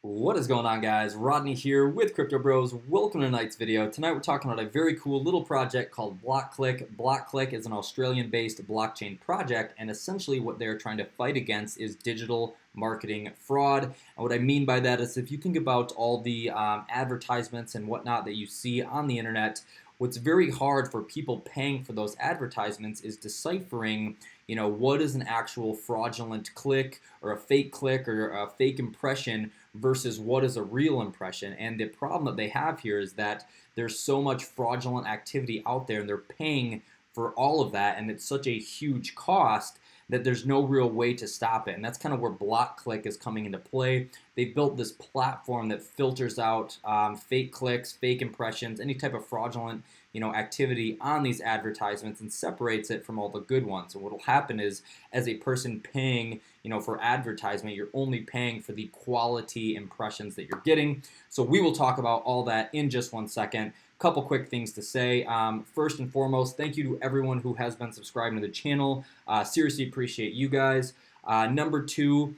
What is going on, guys? Rodney here with Crypto Bros. Welcome to tonight's video. Tonight we're talking about a very cool little project called BlockClick. BlockClick is an Australian-based blockchain project, and essentially what they're trying to fight against is digital marketing fraud. And what I mean by that is if you think about all the advertisements and whatnot that you see on the internet, what's very hard for people paying for those advertisements is deciphering, what is an actual fraudulent click or a fake impression versus what is a real impression. And the problem that they have here is that there's so much fraudulent activity out there and they're paying for all of that, and it's such a huge cost that there's no real way to stop it. And that's kind of where BlockClick is coming into play. They built this platform that filters out fake clicks, fake impressions, any type of fraudulent activity on these advertisements and separates it from all the good ones. So what will happen is, as a person paying for advertisement, you're only paying for the quality impressions that you're getting. So we will talk about all that in just 1 second. Couple quick things to say. First and foremost, thank you to everyone who has been subscribing to the channel. Seriously appreciate you guys. Number two,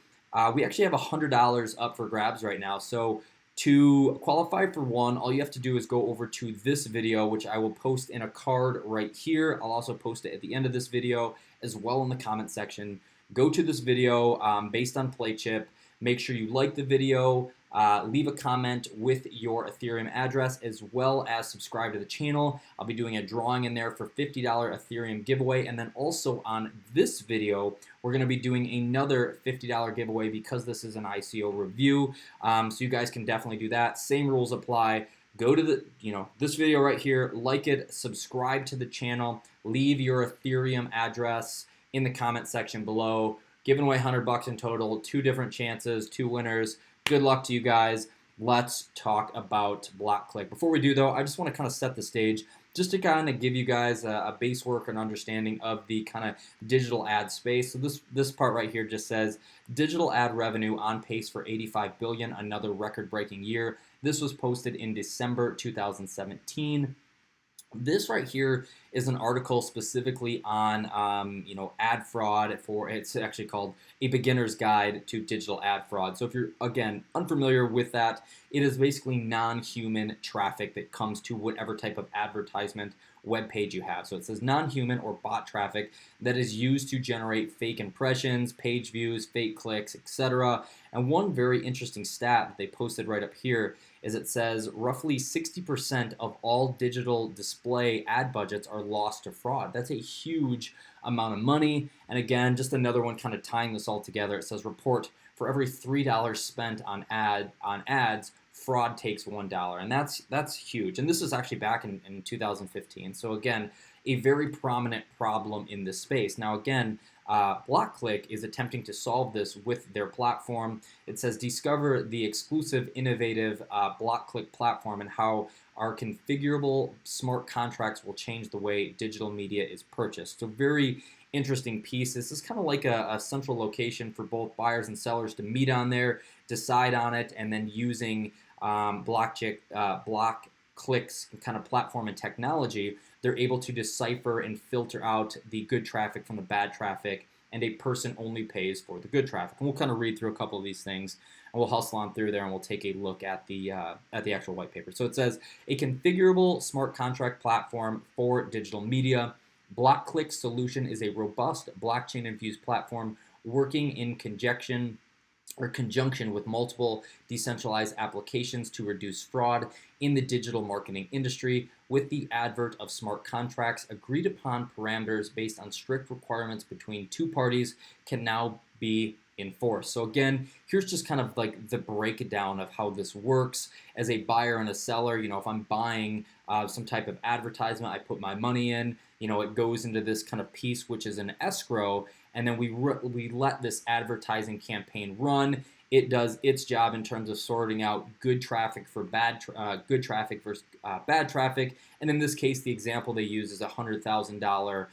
we actually have $100 up for grabs right now. So to qualify for one, all you have to do is go over to this video, which I will post in a card right here. I'll also post it at the end of this video as well in the comment section. Go to this video based on PlayChip. Make sure you like the video. Leave a comment with your Ethereum address as well as subscribe to the channel. I'll be doing a drawing in there for $50 Ethereum giveaway, and then also on this video we're going to be doing another $50 giveaway because this is an ICO review. So you guys can definitely do that. Same rules apply. Go to the this video right here, like it, subscribe to the channel, leave your Ethereum address in the comment section below. Giving away $100 in total, 2 different chances, 2 winners. Good luck to you guys. Let's talk about BlockClick. Before we do, though, I just want to kind of set the stage just to kind of give you guys a base work and understanding of the kind of digital ad space. So this part right here just says digital ad revenue on pace for 85 billion, another record-breaking year. This was posted in December 2017. This right here is an article specifically on, ad fraud. It's actually called A Beginner's Guide to Digital Ad Fraud. So if you're, again, unfamiliar with that, it is basically non-human traffic that comes to whatever type of advertisement web page you have. So it says non-human or bot traffic that is used to generate fake impressions, page views, fake clicks, etc. And one very interesting stat that they posted right up here is it says roughly 60% of all digital display ad budgets are lost to fraud. That's a huge amount of money. And again, just another one kind of tying this all together. It says report for every $3 spent on ads, fraud takes $1, and that's huge. And this is actually back in 2015. So again, a very prominent problem in this space. Now again, BlockClick is attempting to solve this with their platform. It says discover the exclusive, innovative BlockClick platform and how our configurable smart contracts will change the way digital media is purchased. So very interesting piece. This is kind of like a central location for both buyers and sellers to meet on there, decide on it, and then using BlockClick's kind of platform and technology, they're able to decipher and filter out the good traffic from the bad traffic, and a person only pays for the good traffic. And we'll kind of read through a couple of these things, and we'll hustle on through there, and we'll take a look at the actual white paper. So it says a configurable smart contract platform for digital media. BlockClick's solution is a robust blockchain-infused platform working in conjunction with multiple decentralized applications to reduce fraud in the digital marketing industry. With the advent of smart contracts, agreed upon parameters based on strict requirements between 2 parties can now be enforced. So again, here's just kind of like the breakdown of how this works. As a buyer and a seller, if I'm buying some type of advertisement, I put my money in, it goes into this kind of piece, which is an escrow, and then we let this advertising campaign run. It does its job in terms of sorting out good traffic for good traffic versus bad traffic. And in this case, the example they use is a $100,000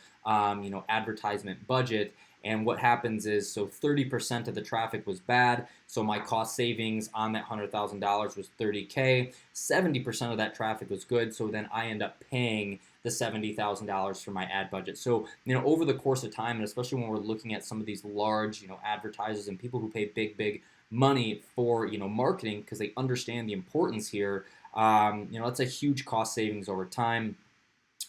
advertisement budget. And what happens is, so 30% of the traffic was bad, so my cost savings on that $100,000 was $30K. 70% of that traffic was good, so then I end up paying the $70,000 for my ad budget. So, over the course of time, and especially when we're looking at some of these large, advertisers and people who pay big money for marketing because they understand the importance here. That's a huge cost savings over time.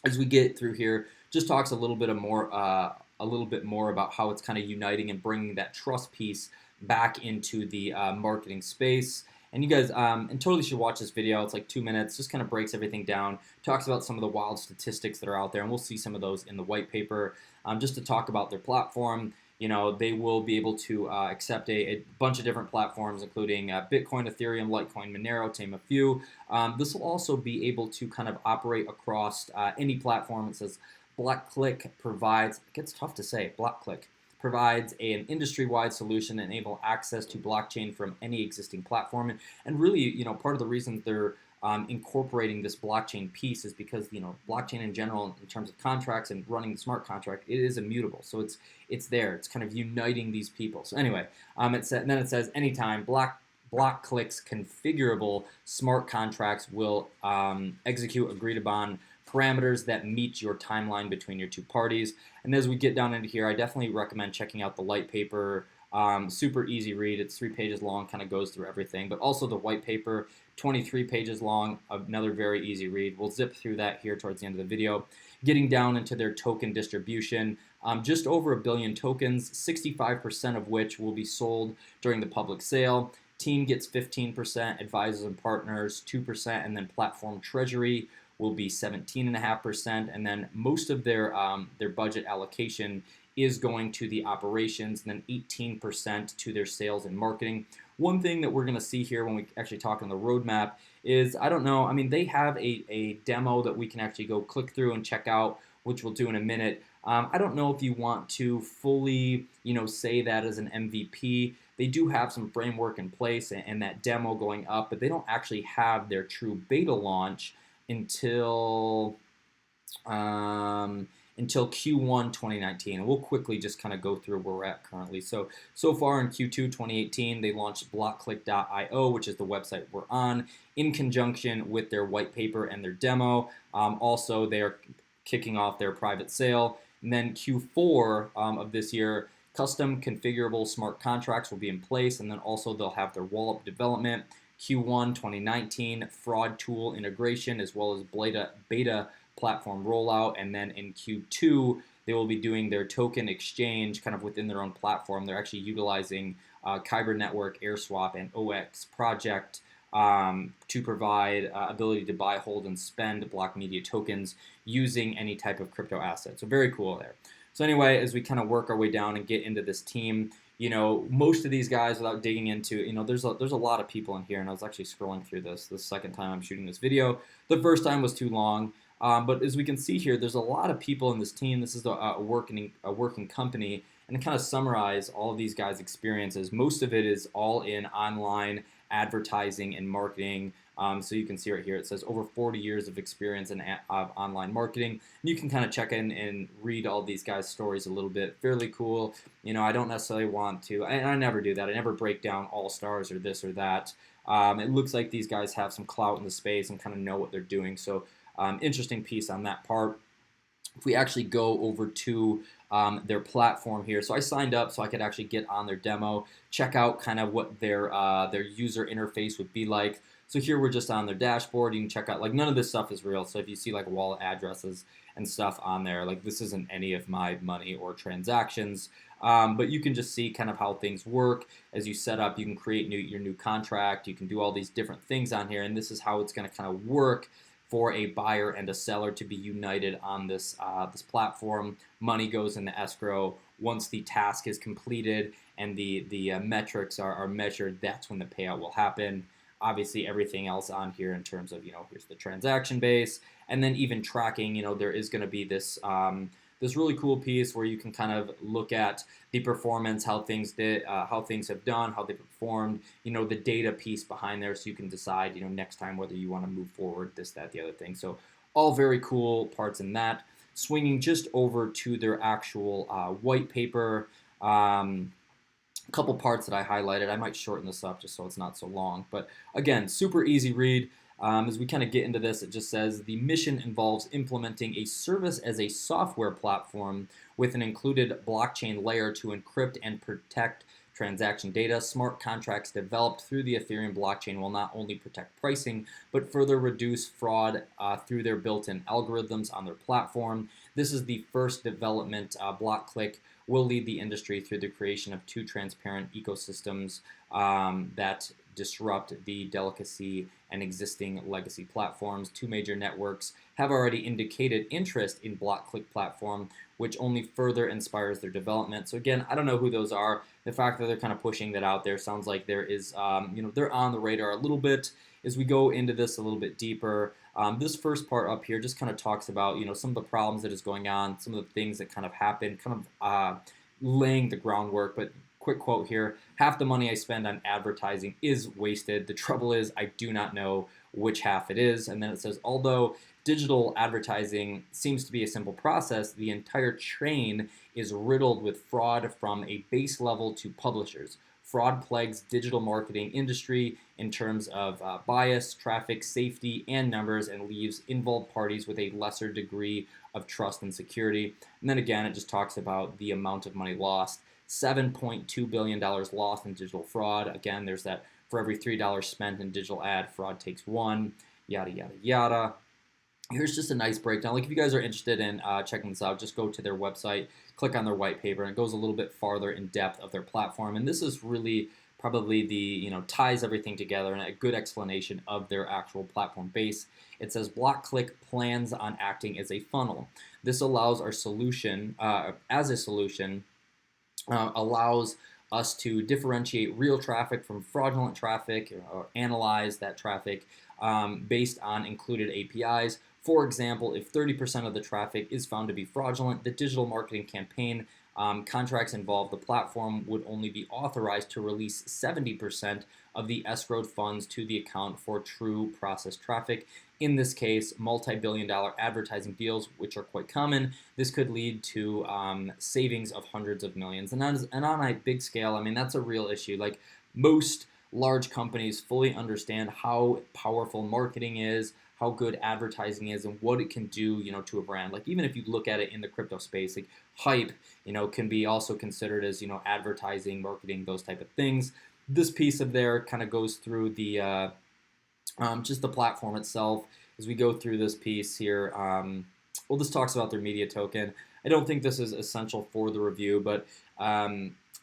As we get through here, just talks a little bit more about how it's kind of uniting and bringing that trust piece back into the marketing space. And you guys, and totally should watch this video. It's like 2 minutes, just kind of breaks everything down, talks about some of the wild statistics that are out there, and we'll see some of those in the white paper. Just to talk about their platform, they will be able to accept a bunch of different platforms, including Bitcoin, Ethereum, Litecoin, Monero, to name a few. This will also be able to kind of operate across any platform. It says BlockClick provides, it gets tough to say, BlockClick provides an industry-wide solution to enable access to blockchain from any existing platform. And really, part of the reason they're incorporating this blockchain piece is because blockchain in general, in terms of contracts and running the smart contract, it is immutable. So it's there. It's kind of uniting these people. So anyway, then it says anytime BlockClick's configurable smart contracts will execute agreed upon parameters that meet your timeline between your two parties. And as we get down into here, I definitely recommend checking out the light paper. Super easy read. It's 3 pages long, kind of goes through everything. But also the white paper, 23 pages long, another very easy read. We'll zip through that here towards the end of the video. Getting down into their token distribution, just over 1 billion tokens, 65% of which will be sold during the public sale. Team gets 15%, advisors and partners 2%, and then platform treasury will be 17.5%, and then most of their budget allocation is going to the operations, and then 18% to their sales and marketing. One thing that we're going to see here when we actually talk on the roadmap is, I don't know, I mean, they have a demo that we can actually go click through and check out, which we'll do in a minute. I don't know if you want to fully, say that as an MVP. They do have some framework in place and that demo going up, but they don't actually have their true beta launch until Q1 2019, and we'll quickly just kind of go through where we're at currently. So far in Q2 2018, they launched BlockClick ICO, which is the website we're on, in conjunction with their white paper and their demo. Also, they are kicking off their private sale. And then Q4 of this year, custom configurable smart contracts will be in place, and then also they'll have their wallet development. Q1 2019, fraud tool integration, as well as beta platform rollout. And then in Q2, they will be doing their token exchange kind of within their own platform. They're actually utilizing Kyber Network, AirSwap, and OX project to provide ability to buy, hold, and spend block media tokens using any type of crypto asset. So very cool there. So anyway, as we kind of work our way down and get into this team, most of these guys, without digging into, there's a lot of people in here, and I was actually scrolling through this the second time I'm shooting this video. The first time was too long, but as we can see here, there's a lot of people in this team. This is a working company, and to kind of summarize all of these guys' experiences, most of it is all in online advertising and marketing. So you can see right here, it says over 40 years of experience in online marketing. And you can kind of check in and read all these guys' stories a little bit. Fairly cool. I don't necessarily want to, and I never do that. I never break down all stars or this or that. It looks like these guys have some clout in the space and kind of know what they're doing. So interesting piece on that part. If we actually go over to their platform here, so I signed up so I could actually get on their demo, check out kind of what their user interface would be like. So here we're just on their dashboard. You can check out, like, none of this stuff is real. So if you see like wallet addresses and stuff on there, like, this isn't any of my money or transactions. But you can just see kind of how things work. As you set up, you can create your new contract. You can do all these different things on here, and this is how it's going to kind of work for a buyer and a seller to be united on this platform. Money goes into escrow. Once the task is completed and the metrics are measured, that's when the payout will happen. Obviously, everything else on here in terms of, here's the transaction base, and then even tracking, there is going to be this this really cool piece where you can kind of look at the performance, how things have done, how they performed, the data piece behind there, so you can decide, next time whether you want to move forward, this, that, the other thing. So all very cool parts in that. Swinging just over to their actual white paper. A couple parts that I highlighted. I might shorten this up just so it's not so long. But again, super easy read. As we kind of get into this, it just says the mission involves implementing a service as a software platform with an included blockchain layer to encrypt and protect transaction data. Smart contracts developed through the Ethereum blockchain will not only protect pricing, but further reduce fraud through their built-in algorithms on their platform. This is the first development. BlockClick will lead the industry through the creation of two transparent ecosystems that disrupt the delicacy and existing legacy platforms. Two major networks have already indicated interest in BlockClick platform, which only further inspires their development. So again, I don't know who those are. The fact that they're kind of pushing that out there sounds like there is, they're on the radar a little bit. As we go into this a little bit deeper, this first part up here just kind of talks about, some of the problems that is going on, some of the things that kind of happen, kind of laying the groundwork. But quick quote here: half the money I spend on advertising is wasted. The trouble is I do not know which half it is. And then it says, although digital advertising seems to be a simple process, the entire chain is riddled with fraud from a base level to publishers. Fraud plagues digital marketing industry in terms of bias, traffic, safety, and numbers, and leaves involved parties with a lesser degree of trust and security. And then again, it just talks about the amount of money lost. $7.2 billion lost in digital fraud. Again, there's that for every $3 spent in digital ad, fraud takes one, yada, yada, yada. Here's just a nice breakdown. Like if you guys are interested in checking this out, just go to their website, click on their white paper, and it goes a little bit farther in depth of their platform. And this is really probably the, ties everything together and a good explanation of their actual platform base. It says BlockClick plans on acting as a funnel. This allows our solution, allows us to differentiate real traffic from fraudulent traffic or analyze that traffic based on included APIs. For example, if 30% of the traffic is found to be fraudulent, the digital marketing campaign contracts involved, the platform would only be authorized to release 70% of the escrowed funds to the account for true processed traffic. In this case, multi-billion-dollar advertising deals, which are quite common. This could lead to savings of hundreds of millions. And on a big scale, I mean, that's a real issue. Like most large companies fully understand how powerful marketing is, how good advertising is, and what it can do, to a brand. Like even if you look at it in the crypto space, like hype, can be also considered as, advertising, marketing, those type of things. This piece of there kind of goes through the just the platform itself. As we go through this piece here, well, this talks about their media token. I don't think this is essential for the review, but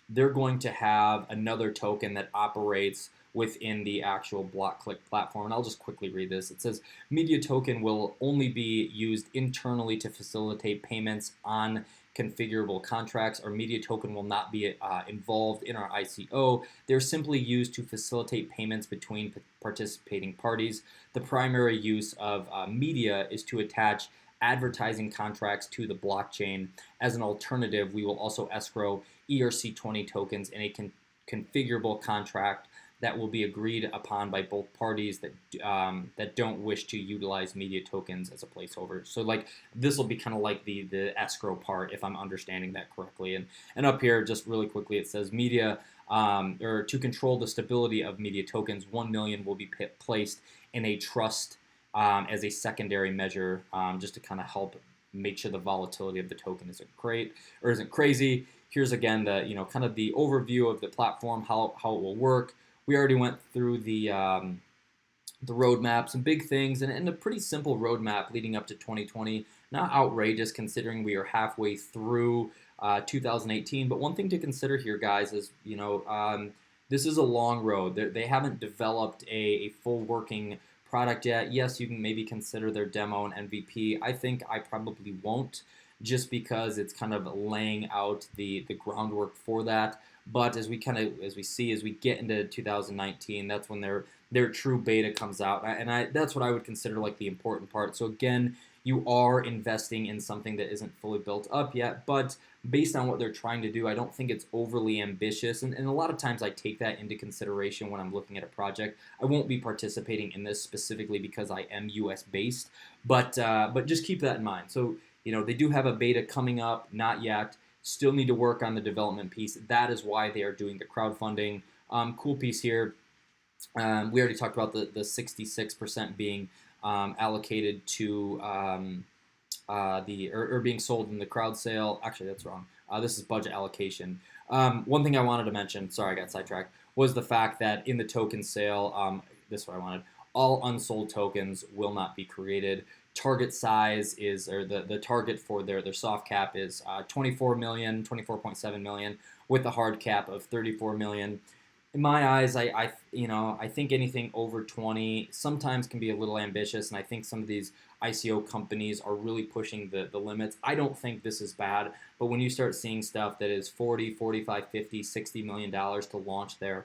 they're going to have another token that operates within the actual BlockClick platform. And I'll just quickly read this. It says, media token will only be used internally to facilitate payments on configurable contracts. Our media token will not be involved in our ICO. They're simply used to facilitate payments between participating parties. The primary use of media is to attach advertising contracts to the blockchain. As an alternative, we will also escrow ERC20 tokens in a configurable contract that will be agreed upon by both parties that don't wish to utilize media tokens as a placeholder. So like this will be kind of like the escrow part, if I'm understanding that correctly. And up here, just really quickly, it says media, or to control the stability of media tokens, 1 million will be placed in a trust as a secondary measure, just to kind of help make sure the volatility of the token isn't crazy. Here's again the kind of the overview of the platform, how it will work. We already went through the roadmap, some big things, and a pretty simple roadmap leading up to 2020. Not outrageous considering we are halfway through 2018. But one thing to consider here, guys, is this is a long road. They haven't developed a full working product yet. Yes, you can maybe consider their demo and MVP. I think I probably won't, just because it's kind of laying out the groundwork for that. But as we get into 2019, that's when their true beta comes out, and that's what I would consider like the important part. So again, you are investing in something that isn't fully built up yet, but based on what they're trying to do, I don't think it's overly ambitious, and a lot of times I take that into consideration when I'm looking at a project. I won't be participating in this specifically because I am US based, but just keep that in mind. So they do have a beta coming up, not yet. Still need to work on the development piece. That is why they are doing the crowdfunding. Cool piece here. We already talked about the 66% being allocated to being sold in the crowd sale. Actually, that's wrong. This is budget allocation. One thing I wanted to mention, sorry I got sidetracked, was the fact that in the token sale, this is what I wanted, all unsold tokens will not be created. Target size is, or the target for their soft cap is 24 million, 24.7 million, with a hard cap of 34 million. In my eyes, I think anything over 20 sometimes can be a little ambitious, and I think some of these ICO companies are really pushing the limits. I don't think this is bad, but when you start seeing stuff that is 40, 45, 50, 60 million dollars to launch their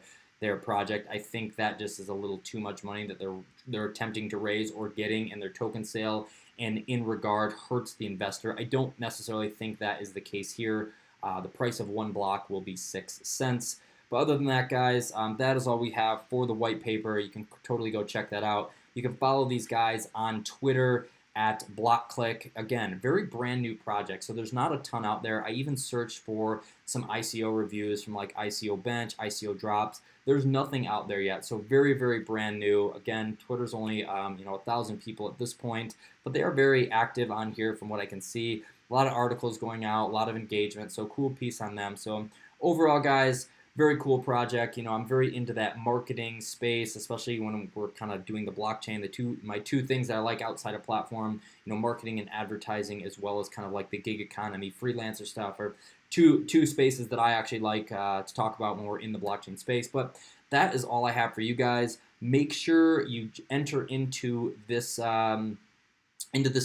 project, I think that just is a little too much money that they're attempting to raise or getting in their token sale, and in regard hurts the investor. I don't necessarily think that is the case here. The price of one block will be 6 cents. But other than that, guys, that is all we have for the white paper. You can totally go check that out. You can follow these guys on Twitter at BlockClick. Again, very brand new project, so there's not a ton out there. I even searched for some ICO reviews from like ICO Bench, ICO Drops. There's nothing out there yet, so very, very brand new. Again, Twitter's only 1,000 people at this point, but they are very active on here from what I can see. A lot of articles going out, a lot of engagement, so cool piece on them. So overall, guys, very cool project. I'm very into that marketing space, especially when we're kind of doing the blockchain. My two things that I like outside of platform, marketing and advertising, as well as kind of like the gig economy, freelancer stuff, are two spaces that I actually like to talk about when we're in the blockchain space. But that is all I have for you guys. Make sure you enter into this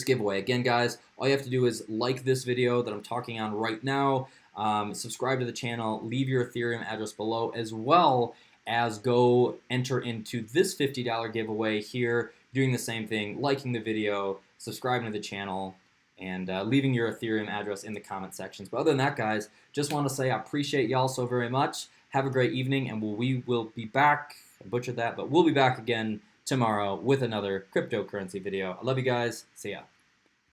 giveaway. Again, guys, all you have to do is like this video that I'm talking on right now. Subscribe to the channel, leave your Ethereum address below, as well as go enter into this $50 giveaway here, doing the same thing, liking the video, subscribing to the channel, and leaving your Ethereum address in the comment sections. But other than that, guys, just want to say I appreciate y'all so very much. Have a great evening, and we will be back. I butchered that, but we'll be back again tomorrow with another cryptocurrency video. I love you guys. See ya.